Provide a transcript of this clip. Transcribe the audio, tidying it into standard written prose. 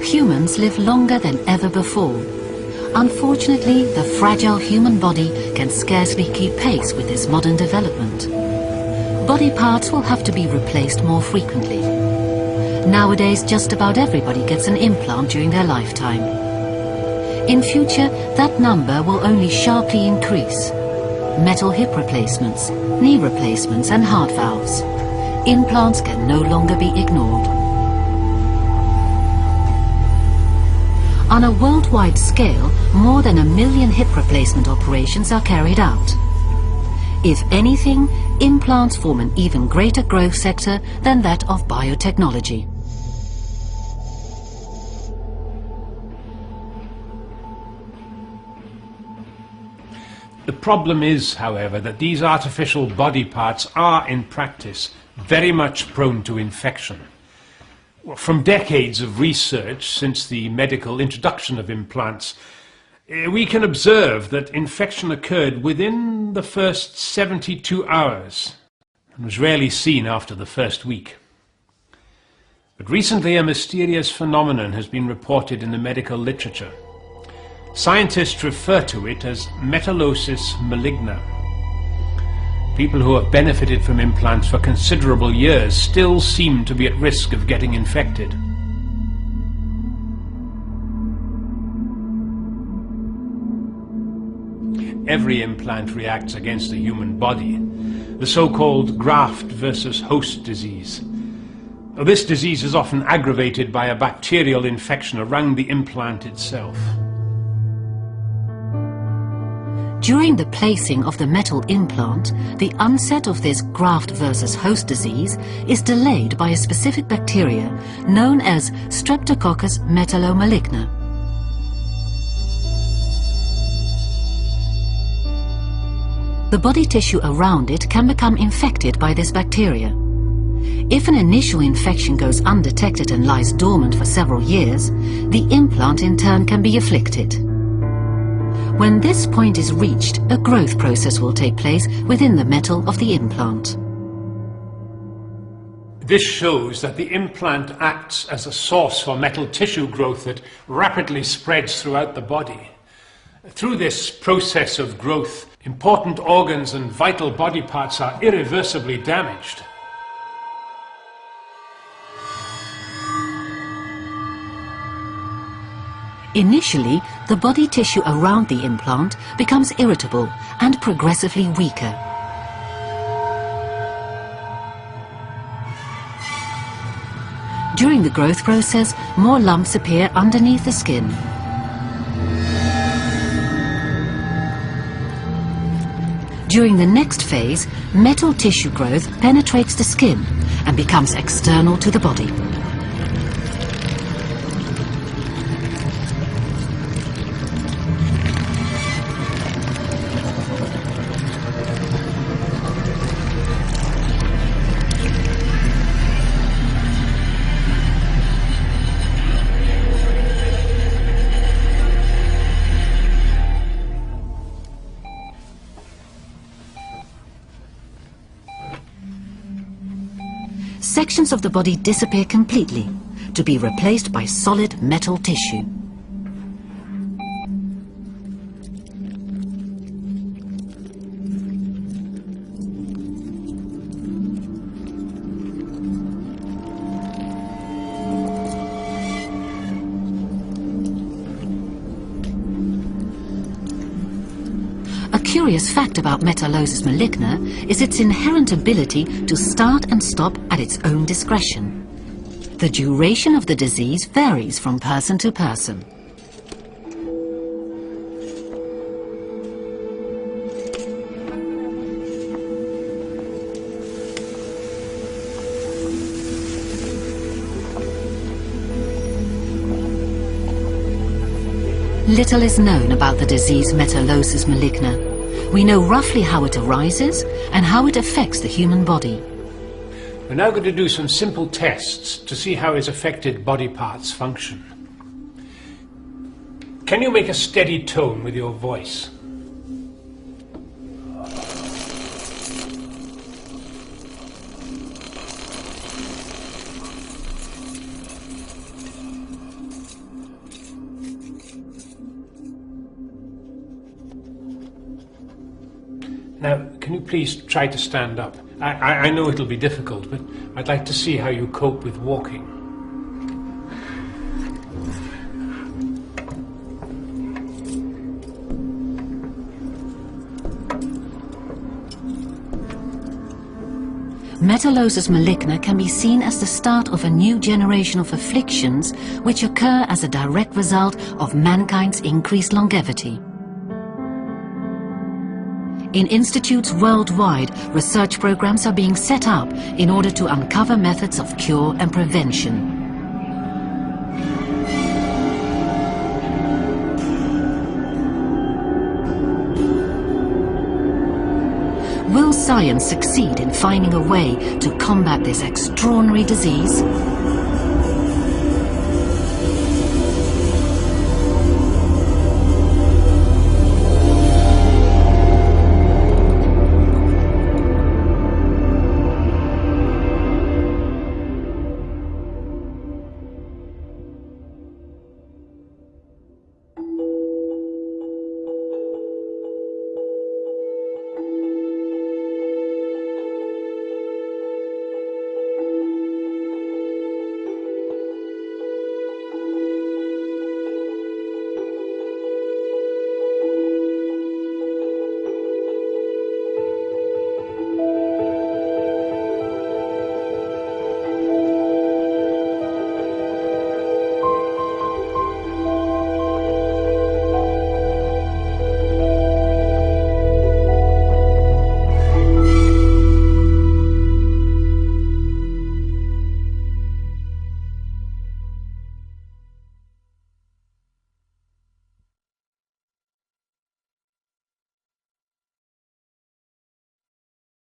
Humans live longer than ever before. Unfortunately, the fragile human body can scarcely keep pace with this modern development. Body parts will have to be replaced more frequently. Nowadays, just about everybody gets an implant during their lifetime. In future, that number will only sharply increase. Metal hip replacements, knee replacements and heart valves. Implants can no longer be ignored. On a worldwide scale, more than 1 million hip replacement operations are carried out. If anything, implants form an even greater growth sector than that of biotechnology. The problem is, however, that these artificial body parts are, in practice, very much prone to infection. From decades of research since the medical introduction of implants, we can observe that infection occurred within the first 72 hours and was rarely seen after the first week. But recently a mysterious phenomenon has been reported in the medical literature. Scientists refer to it as Metalosis maligna. People who have benefited from implants for considerable years still seem to be at risk of getting infected. Every implant reacts against the human body, the so-called graft versus host disease. This disease is often aggravated by a bacterial infection around the implant itself. During the placing of the metal implant, the onset of this graft versus host disease is delayed by a specific bacteria known as Streptococcus metallomaligna. The body tissue around it can become infected by this bacteria. If an initial infection goes undetected and lies dormant for several years, the implant in turn can be afflicted. When this point is reached, a growth process will take place within the metal of the implant. This shows that the implant acts as a source for metal tissue growth that rapidly spreads throughout the body. Through this process of growth, important organs and vital body parts are irreversibly damaged. Initially, the body tissue around the implant becomes irritable and progressively weaker. During the growth process, more lumps appear underneath the skin. During the next phase, metal tissue growth penetrates the skin and becomes external to the body. Sections of the body disappear completely, to be replaced by solid metal tissue. A curious fact about Metalosis maligna is its inherent ability to start and stop at its own discretion. The duration of the disease varies from person to person. Little is known about the disease Metalosis maligna. We know roughly how it arises and how it affects the human body. We're now going to do some simple tests to see how its affected body parts function. Can you make a steady tone with your voice? can you please try to stand up? I know it'll be difficult, but I'd like to see how you cope with walking. Metalosis maligna can be seen as the start of a new generation of afflictions which occur as a direct result of mankind's increased longevity. In institutes worldwide, research programs are being set up in order to uncover methods of cure and prevention. Will science succeed in finding a way to combat this extraordinary disease?